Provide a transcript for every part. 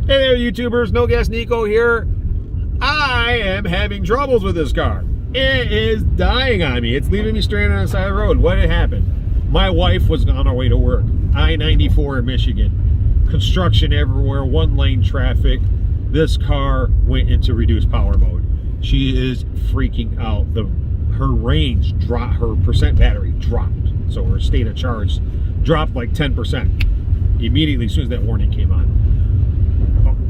Hey there, YouTubers. No Gas Nico here. I am having troubles with this car. It is dying on me. It's leaving me stranded on the side of the road. What had happened? My wife was on her way to work. I-94 in Michigan. Construction everywhere, one-lane traffic. This car went into reduced power mode. She is freaking out. Her range dropped, her percent battery dropped. So her state of charge dropped like 10%. Immediately, as soon as that warning came on.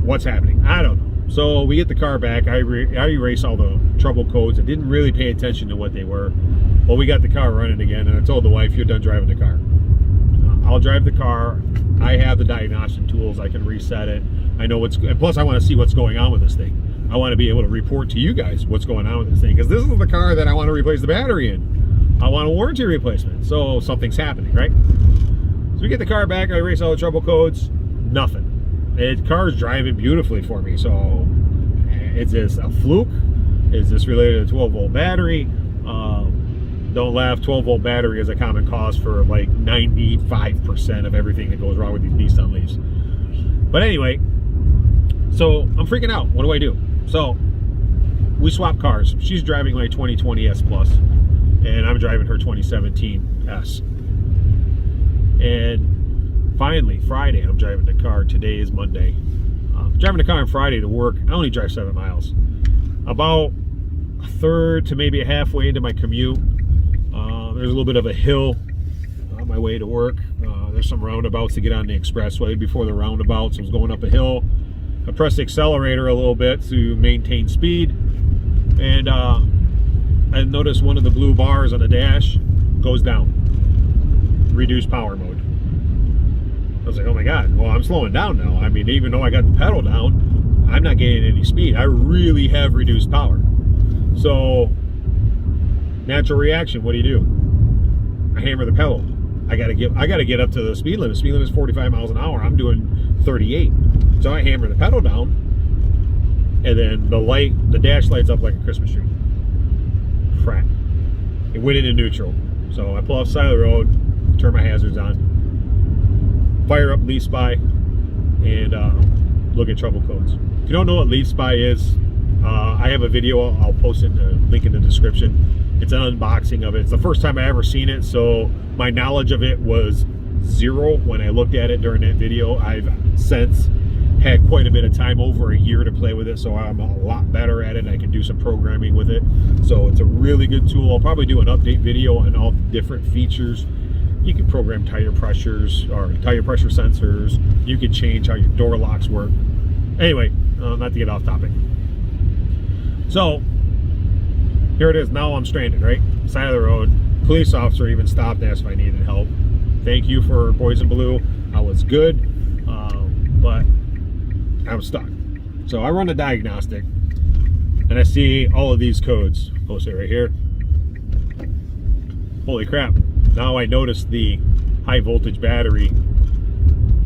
What's happening? I don't know. So we get the car back. I erase all the trouble codes. I didn't really pay attention to what they were. Well, we got the car running again, and I told the wife, "You're done driving the car. I'll drive the car. I have the diagnostic tools. I can reset it. I know what's, and plus I want to see what's going on with this thing. I want to be able to report to you guys what's going on with this thing, because this is the car that I want to replace the battery in. I want a warranty replacement. So something's happening, right? So we get the car back. I erase all the trouble codes. Nothing. The car's driving beautifully for me. So is this a fluke? Is this related to a 12-volt battery? Don't laugh, 12-volt battery is a common cause for like 95% of everything that goes wrong with these Nissan Leafs. But anyway, so I'm freaking out. What do I do? So we swap cars. She's driving my 2020 S Plus, and I'm driving her 2017 S. And finally, Friday, I'm driving the car. Today is Monday. Driving the car on Friday to work. I only drive 7 miles. About a third to maybe halfway into my commute, there's a little bit of a hill on my way to work. There's some roundabouts to get on the expressway. Before the roundabouts, I was going up a hill. I pressed the accelerator a little bit to maintain speed, and I noticed one of the blue bars on the dash goes down. Reduced power mode. I was like, oh my God, well, I'm slowing down now. I mean, even though I got the pedal down, I'm not gaining any speed. I really have reduced power. So, natural reaction, what do? I hammer the pedal. I gotta get up to the speed limit. Speed limit is 45 miles an hour. I'm doing 38. So I hammer the pedal down, and then the dash lights up like a Christmas tree. Crap. It went into neutral. So I pull off the side of the road, turn my hazards on, fire up LeafSpy, and look at trouble codes. If you don't know what LeafSpy is, I have a video. I'll post it, link in the description. It's an unboxing of it. It's the first time I ever seen it, so my knowledge of it was zero when I looked at it during that video. I've since had quite a bit of time, over a year, to play with it, so I'm a lot better at it. I can do some programming with it, so it's a really good tool. I'll probably do an update video on all the different features. You can program tire pressures or tire pressure sensors. You can change how your door locks work. Anyway, not to get off topic. So here it is. Now I'm stranded, right? Side of the road. Police officer even stopped and asked if I needed help. Thank you for Poison Blue. I was good, but I was stuck. So I run a diagnostic, and I see all of these codes posted right here. Holy crap. Now I notice the high voltage battery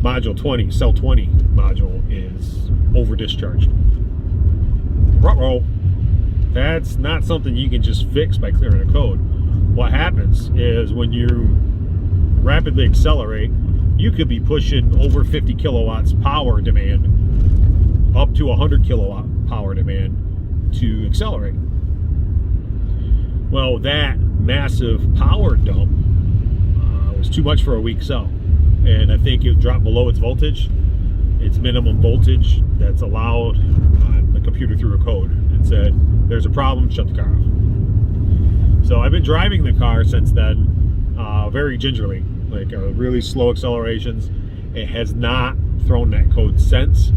module 20, cell 20 module is over discharged. Ruh-roh. That's not something you can just fix by clearing a code. What happens is when you rapidly accelerate, you could be pushing over 50 kilowatts power demand, up to 100 kilowatt power demand to accelerate. Well, that massive power dump was too much for a weak cell, and I think it dropped below its voltage, its minimum voltage that's allowed on the computer through a code, and said, there's a problem, shut the car off. So I've been driving the car since then, very gingerly, like really slow accelerations. It has not thrown that code since.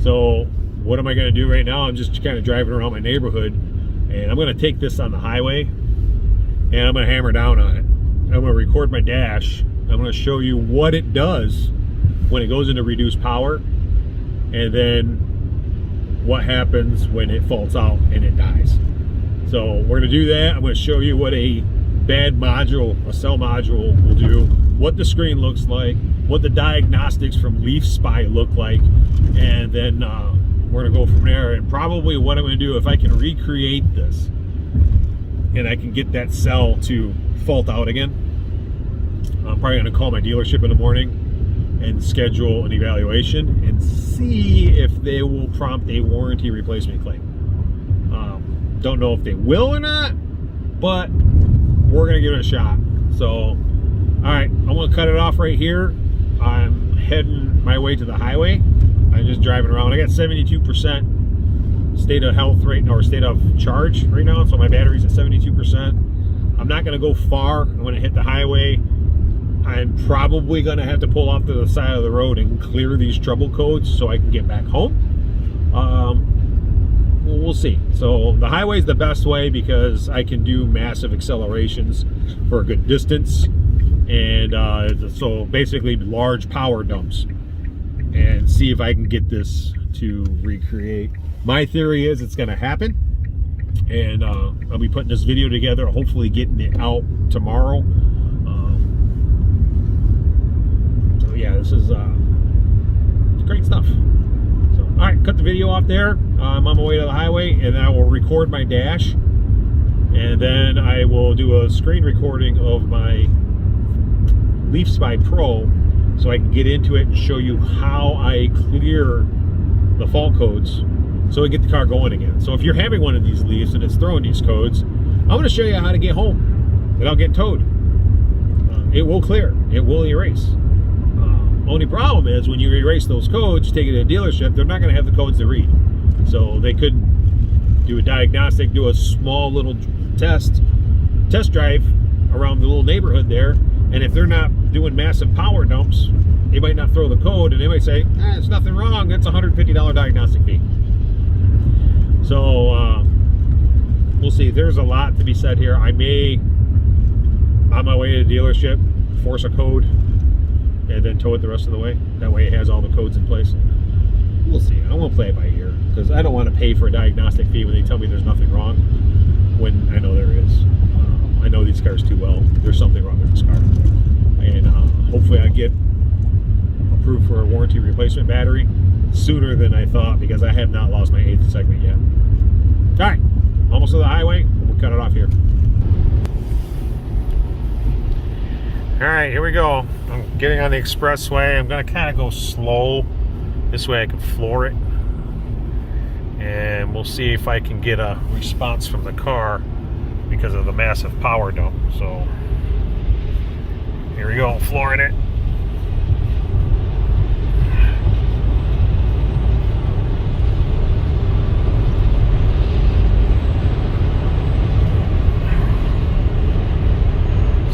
So what am I going to do right now? I'm just kind of driving around my neighborhood, and I'm going to take this on the highway, and I'm going to hammer down on it. I'm going to record my dash. I'm going to show you what it does when it goes into reduced power, and then what happens when it faults out and it dies. So we're going to do that. I'm going to show you what a bad module, a cell module, will do, what the screen looks like, what the diagnostics from LeafSpy look like, and then we're going to go from there. And probably what I'm going to do, if I can recreate this and I can get that cell to fault out again, I'm probably going to call my dealership in the morning and schedule an evaluation and see if they will prompt a warranty replacement claim. Don't know if they will or not, but we're gonna give it a shot. So, all right, I'm gonna cut it off right here. I'm heading my way to the highway. I'm just driving around. I got 72% state of health right now, or state of charge right now, so my battery's at 72%. I'm not gonna go far. I'm gonna hit the highway. I'm probably gonna have to pull off to the side of the road and clear these trouble codes so I can get back home. We'll see. So the highway is the best way because I can do massive accelerations for a good distance, and so basically large power dumps, and see if I can get this to recreate. My theory is it's going to happen, and I'll be putting this video together, hopefully getting it out tomorrow. So yeah, this is great stuff. All right, cut the video off there. I'm on my way to the highway, and then I will record my dash, and then I will do a screen recording of my LeafSpy Pro so I can get into it and show you how I clear the fault codes so I get the car going again. So if you're having one of these Leafs and it's throwing these codes, I'm going to show you how to get home without getting towed. It will clear. It will erase. Only problem is when you erase those codes, you take it to a dealership, they're not going to have the codes to read. So they could do a diagnostic, do a small little test drive around the little neighborhood there, and if they're not doing massive power dumps, they might not throw the code, and they might say, there's nothing wrong, that's a $150 diagnostic fee. So we'll see. There's a lot to be said here. I may, on my way to the dealership, force a code and then tow it the rest of the way. That way it has all the codes in place. We'll see. I won't play it by ear because I don't want to pay for a diagnostic fee when they tell me there's nothing wrong, when I know there is. I know these cars too well. There's something wrong with this car. And hopefully I get approved for a warranty replacement battery sooner than I thought, because I have not lost my 8th segment yet. All right, almost to the highway. We'll cut it off here. All right, here we go. I'm getting on the expressway. I'm gonna kind of go slow. This way I can floor it. And we'll see if I can get a response from the car because of the massive power dump. So here we go, flooring it.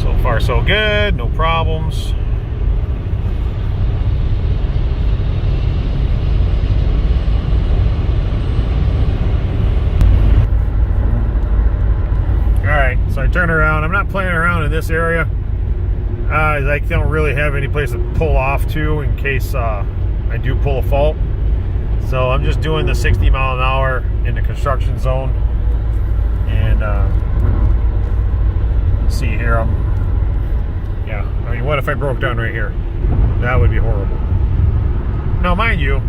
So far so good, no problems. Alright, so I turn around. I'm not playing around in this area. I don't really have any place to pull off to in case I do pull a fault. So I'm just doing the 60 mile an hour in the construction zone. And let's see here. I mean, what if I broke down right here? That would be horrible. Now, mind you,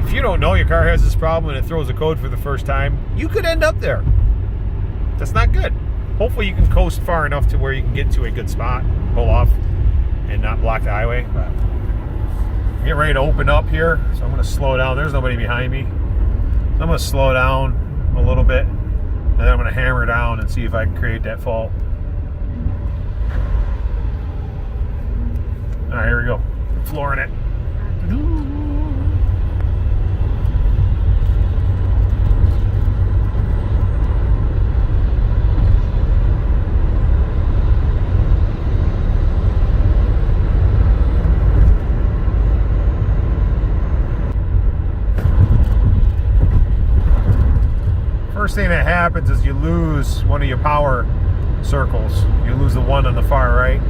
if you don't know your car has this problem and it throws a code for the first time, you could end up there. That's not good. Hopefully you can coast far enough to where you can get to a good spot, pull off, and not block the highway. But get ready to open up here, so I'm going to slow down. There's nobody behind me. So I'm going to slow down a little bit, and then I'm going to hammer down and see if I can create that fault. All right, here we go. Flooring it. First thing that happens is you lose one of your power circles. You lose the one on the far right.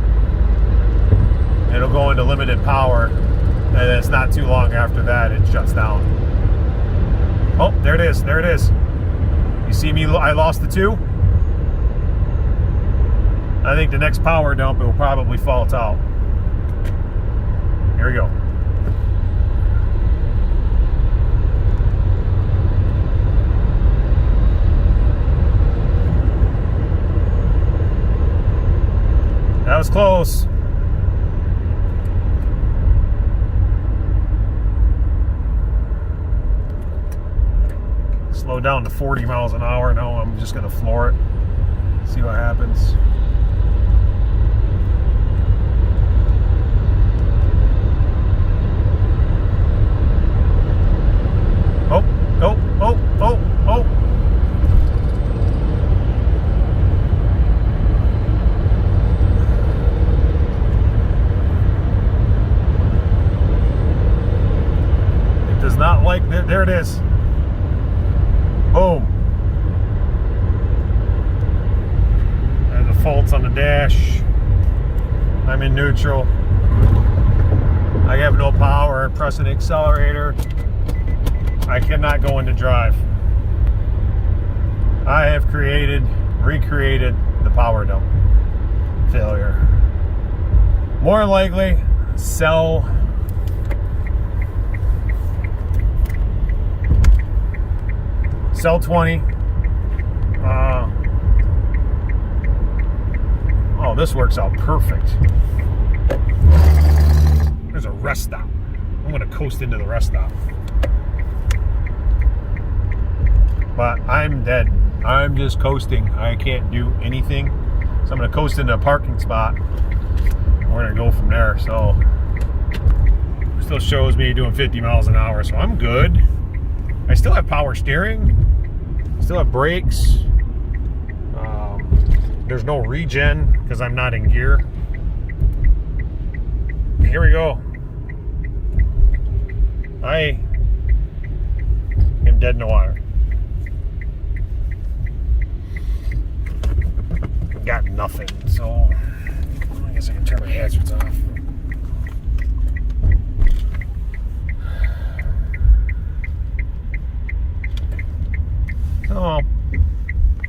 It'll go into limited power, and then it's not too long after that it shuts down. Oh, there it is. There it is. You see me? I lost the 2. I think the next power dump it will probably fault out. Here we go. That was close. Slow down to 40 miles an hour. Now I'm just gonna floor it. See what happens. Oh, oh, oh, oh, oh. It does not like that. There it is. Boom. There's the faults on the dash. I'm in neutral. I have no power. Pressing the accelerator. I cannot go into drive. I have recreated the power dump failure. More likely, cell 20. Oh, this works out perfect. There's a rest stop. I'm gonna coast into the rest stop. But I'm dead. I'm just coasting. I can't do anything. So I'm gonna coast into a parking spot. We're gonna go from there. So it still shows me doing 50 miles an hour, so I'm good. I still have power steering. Still have brakes. There's no regen because I'm not in gear. Here we go. I am dead in the water. Got nothing, so I guess I can turn my hazards off. So I'll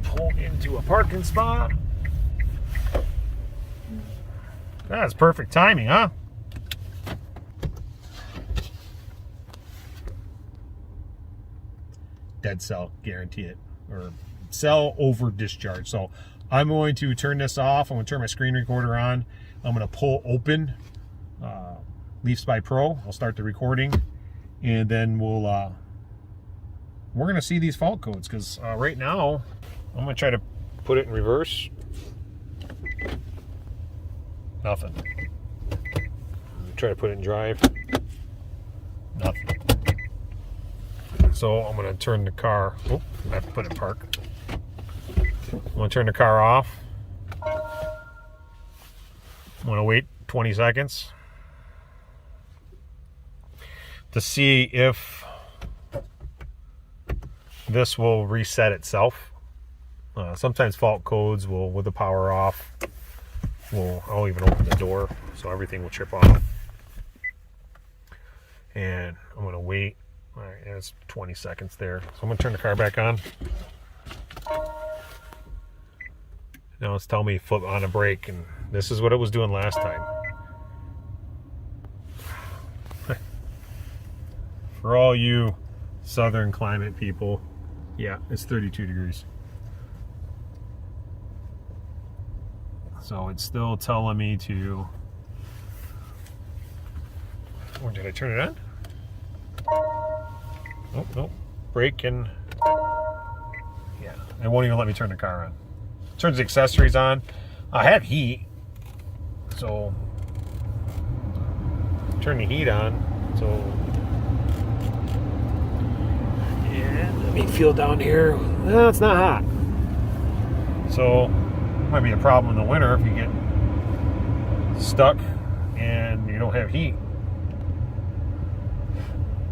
pull into a parking spot. That's perfect timing, huh? Dead cell, guarantee it. Or cell over discharge. So I'm going to turn this off. I'm going to turn my screen recorder on. I'm going to pull open LeafSpy Pro. I'll start the recording, and then we're going to see these fault codes, because right now I'm going to try to put it in reverse. Nothing. Try to put it in drive. Nothing. So I'm going to turn the car. Oh, I have to put it in park. I'm going to turn the car off. I'm going to wait 20 seconds to see if this will reset itself. Sometimes fault codes will, with the power off, I'll even open the door so everything will trip off. And I'm going to wait. All right, there's 20 seconds there. So I'm going to turn the car back on. Now it's telling me flip on a brake, and this is what it was doing last time. For all you southern climate people, yeah, it's 32 degrees. So it's still telling me to... Or did I turn it on? Oh, no. Brake and... Yeah, it won't even let me turn the car on. Turns the accessories on. I have heat, so turn the heat on. So yeah, let me feel down here. Well, it's not hot, so might be a problem in the winter if you get stuck and you don't have heat.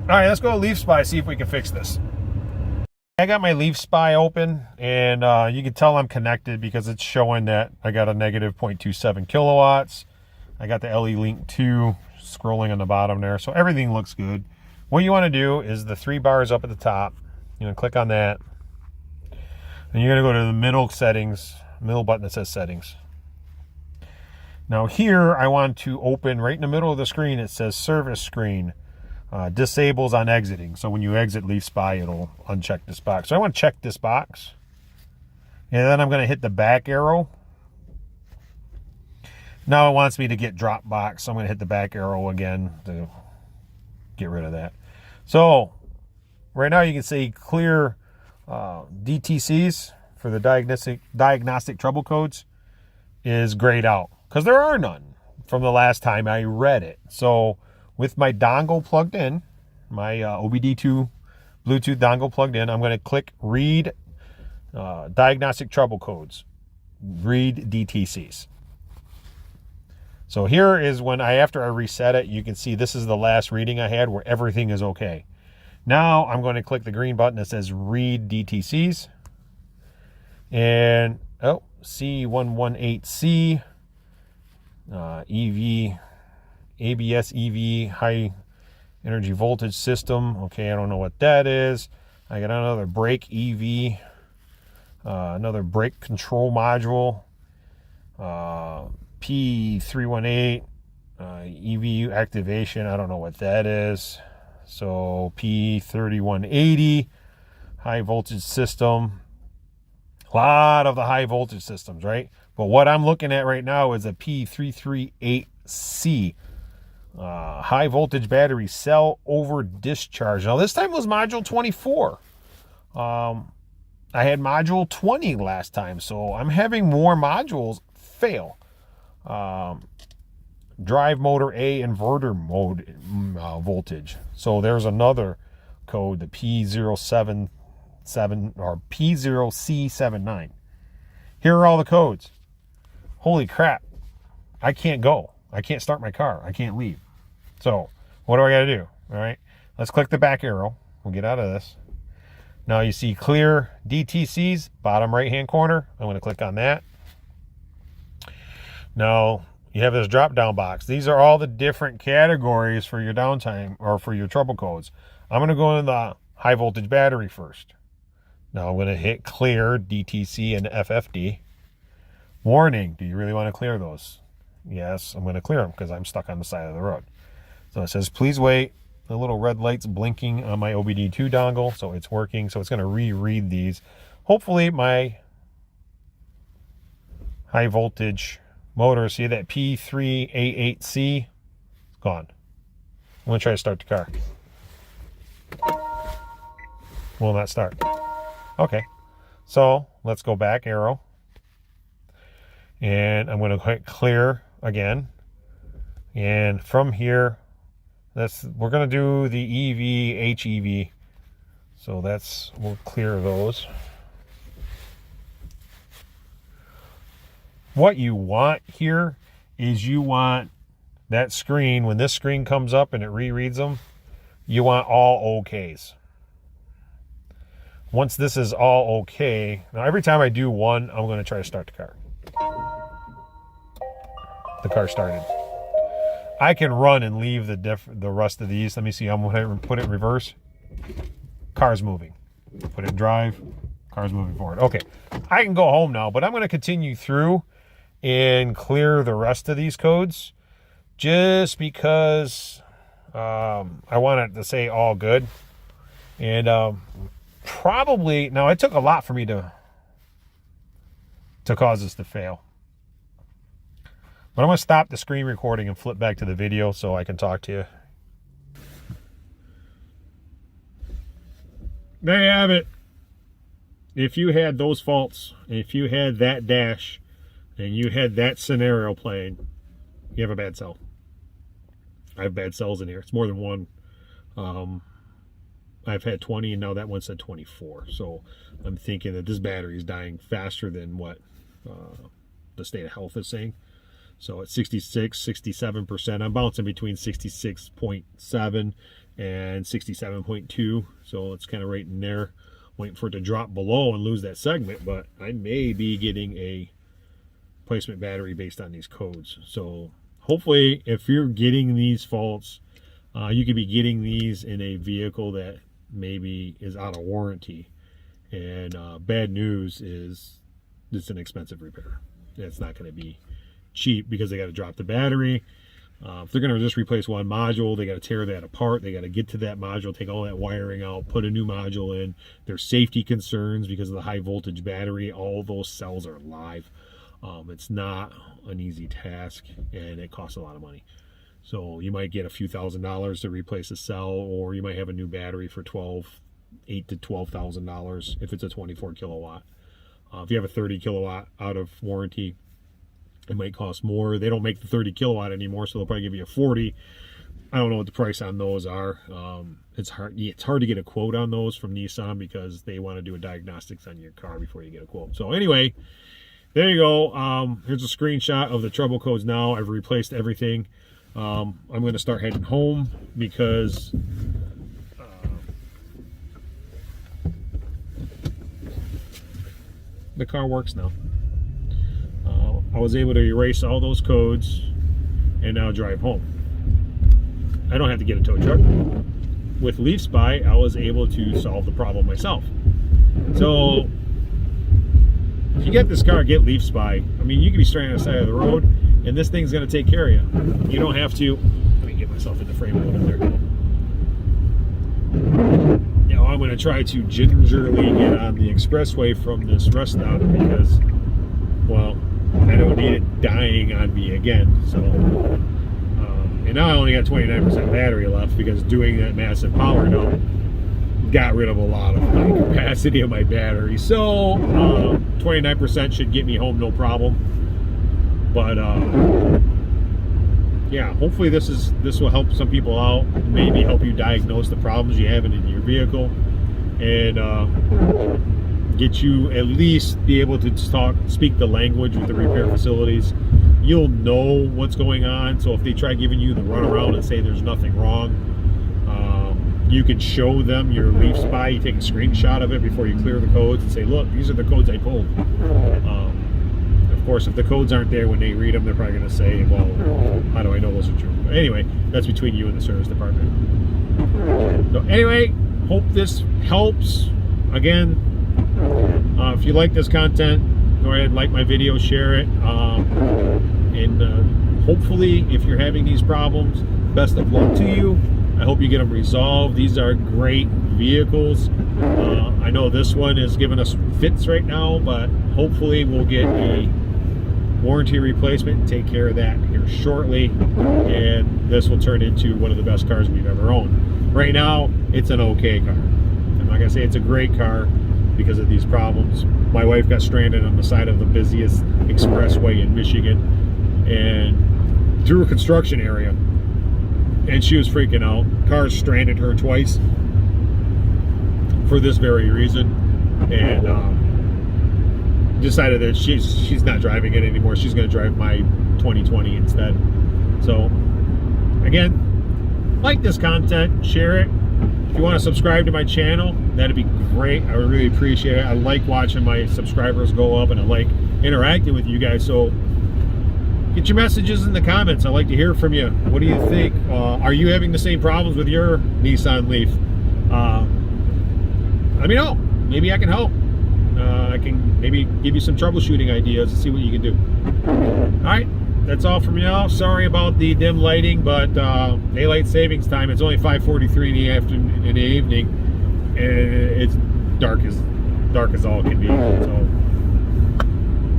All right, let's go to LeafSpy, see if we can fix this. I got my LeafSpy open, and you can tell I'm connected because it's showing that I got a negative 0.27 kilowatts. I got the LeLink 2 scrolling on the bottom there, so everything looks good. What you want to do is the 3 bars up at the top. You're going to click on that, and you're going to go to the middle settings, middle button that says settings. Now here, I want to open right in the middle of the screen. It says service screen. Disables on exiting. So when you exit LeafSpy, it'll uncheck this box. So I want to check this box. And then I'm going to hit the back arrow. Now it wants me to get Dropbox. So I'm going to hit the back arrow again to get rid of that. So right now you can see clear DTCs for the diagnostic trouble codes is grayed out because there are none from the last time I read it. So with my dongle plugged in, my OBD2 Bluetooth dongle plugged in, I'm going to click read diagnostic trouble codes, read DTCs. So here is when after I reset it, you can see this is the last reading I had where everything is okay. Now I'm going to click the green button that says read DTCs. And, C118C, EV, ABS EV, high energy voltage system. Okay, I don't know what that is. I got another brake EV, another brake control module, P318, EV activation. I don't know what that is. So P3180, high voltage system. A lot of the high voltage systems, right? But what I'm looking at right now is a P338C, high voltage battery cell over discharge. Now this time was module 24. I had module 20 last time, so I'm having more modules fail. Drive motor A inverter mode voltage. So there's another code, the P077 or P0C79. Here are all the codes. Holy crap. I can't go. I can't start my car. I can't leave. So what do I got to do? All right. Let's click the back arrow. We'll get out of this. Now you see clear DTCs, bottom right hand corner. I'm going to click on that. Now you have this drop down box. These are all the different categories for your downtime or for your trouble codes. I'm going to go into the high voltage battery first. Now I'm going to hit clear DTC and FFD. Warning, do you really want to clear those? Yes, I'm going to clear them because I'm stuck on the side of the road. So it says, please wait. The little red light's blinking on my OBD2 dongle, so it's working. So it's going to reread these. Hopefully my high voltage motor, see that P388C? It's gone. I'm going to try to start the car. Will not start. Okay, so let's go back arrow. And I'm going to hit clear again. And from here, we're going to do the EV, HEV. So we'll clear those. What you want here is you want that screen, when this screen comes up and it rereads them, you want all OKs. Once this is all okay, now every time I do one, I'm going to try to start the car. The car started. I can run and leave the rest of these. Let me see. I'm going to put it in reverse. Car's moving. Put it in drive. Car's moving forward. Okay. I can go home now, but I'm going to continue through and clear the rest of these codes just because I want it to say all good. And probably, now it took a lot for me to cause this to fail. But I'm going to stop the screen recording and flip back to the video so I can talk to you. There you have it. If you had those faults, if you had that dash, and you had that scenario playing, you have a bad cell. I have bad cells in here. It's more than one. I've had 20 and now that one said 24. So I'm thinking that this battery is dying faster than what the state of health is saying. So at 66, 67%, I'm bouncing between 66.7 and 67.2. So it's kind of right in there, waiting for it to drop below and lose that segment. But I may be getting a replacement battery based on these codes. So hopefully if you're getting these faults, you could be getting these in a vehicle that maybe is out of warranty. And bad news is it's an expensive repair. It's not going to be cheap because they got to drop the battery. If they're going to just replace one module, they got to tear that apart. They got to get to that module, take all that wiring out, put a new module in. There's safety concerns because of the high voltage battery. All those cells are live. It's not an easy task and it costs a lot of money. So you might get a few $1,000s to replace a cell, or you might have a new battery for $12, $8,000 to $12,000 if it's a 24 kilowatt. If you have a 30 kilowatt out of warranty, it might cost more. They don't make the 30 kilowatt anymore, so they'll probably give you a 40. I don't know what the price on those are. It's hard to get a quote on those from Nissan because they want to do a diagnostics on your car before you get a quote. So anyway, there you go. Here's a screenshot of the trouble codes now. I've replaced everything. I'm going to start heading home because the car works now. I was able to erase all those codes and now drive home. I don't have to get a tow truck. With LeafSpy, I was able to solve the problem myself. So if you get this car, get LeafSpy. I mean, you can be stranded on the side of the road and this thing's going to take care of you. You don't have to. Let me get myself in the frame a little bit there. Now I'm going to try to gingerly get on the expressway from this rest stop because, well, I don't need it dying on me again. So, and now I only got 29% battery left because doing that massive power dump got rid of a lot of my capacity of my battery. So 29% should get me home no problem. But yeah, hopefully this will help some people out, maybe help you diagnose the problems you have in your vehicle, and get you at least be able to speak the language with the repair facilities. You'll know what's going on, so if they try giving you the runaround and say there's nothing wrong, you can show them your LeafSpy. You take a screenshot of it before you clear the codes and say, look, these are the codes I pulled. Of course, if the codes aren't there when they read them, they're probably going to say, well, how do I know those are true? But anyway, that's between you and the service department. So anyway, hope this helps. Again, if you like this content, go ahead and like my video, share it, and hopefully if you're having these problems, best of luck to you. I hope you get them resolved. These are great vehicles. I know this one is giving us fits right now, but hopefully we'll get a warranty replacement and take care of that here shortly, and this will turn into one of the best cars we've ever owned. Right now, it's an okay car. I'm not gonna say it's a great car because of these problems. My wife got stranded on the side of the busiest expressway in Michigan and through a construction area, and she was freaking out. Cars stranded her twice for this very reason, and decided that she's not driving it anymore. She's going to drive my 2020 instead. So again, like this content, share it. If you want to subscribe to my channel, that'd be great. I would really appreciate it. I like watching my subscribers go up, and I like interacting with you guys. So get your messages in the comments. I'd like to hear from you. What do you think? Are you having the same problems with your Nissan Leaf? Let me know. Maybe I can help. I can maybe give you some troubleshooting ideas and see what you can do. All right, that's all from y'all. Sorry about the dim lighting, but daylight savings time. It's only 5:43 in the afternoon, in the evening, and it's dark as all can be. So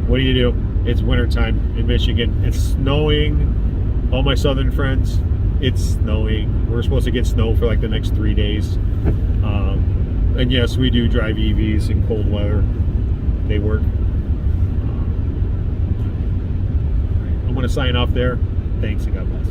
what do? It's wintertime in Michigan. It's snowing. All my southern friends, it's snowing. We're supposed to get snow for like the next 3 days. And yes, we do drive EVs in cold weather. They work. I'm going to sign off there. Thanks and God bless.